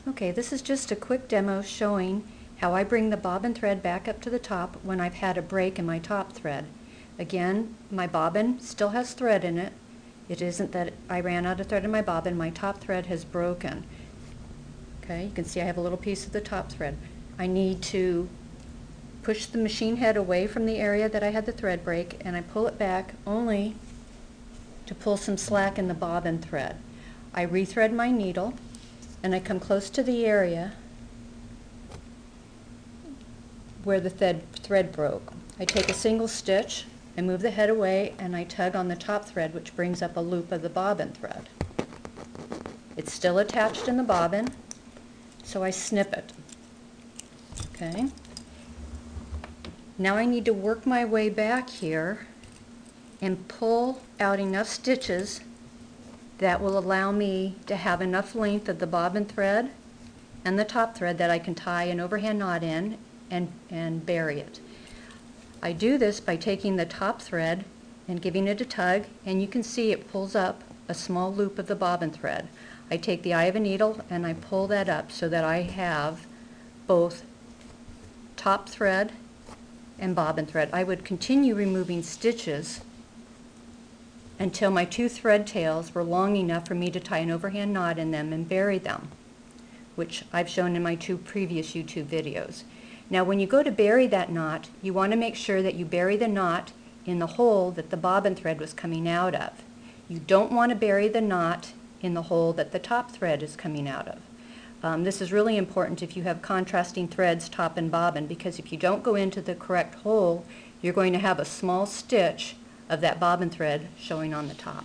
Okay, this is just a quick demo showing how I bring the bobbin thread back up to the top when I've had a break in my top thread. Again, my bobbin still has thread in it. It isn't that I ran out of thread in my bobbin, my top thread has broken. Okay, you can see I have a little piece of the top thread. I need to push the machine head away from the area that I had the thread break, and I pull it back only to pull some slack in the bobbin thread. I rethread my needle and I come close to the area where the thread broke. I take a single stitch, I move the head away, and I tug on the top thread, which brings up a loop of the bobbin thread. It's still attached in the bobbin, so I snip it. Okay. Now I need to work my way back here and pull out enough stitches that will allow me to have enough length of the bobbin thread and the top thread that I can tie an overhand knot in and bury it. I do this by taking the top thread and giving it a tug, and you can see it pulls up a small loop of the bobbin thread. I take the eye of a needle and I pull that up so that I have both top thread and bobbin thread. I would continue removing stitches until my two thread tails were long enough for me to tie an overhand knot in them and bury them, which I've shown in my two previous YouTube videos. Now when you go to bury that knot, you want to make sure that you bury the knot in the hole that the bobbin thread was coming out of. You don't want to bury the knot in the hole that the top thread is coming out of. This is really important if you have contrasting threads, top and bobbin, because if you don't go into the correct hole, you're going to have a small stitch of that bobbin thread showing on the top.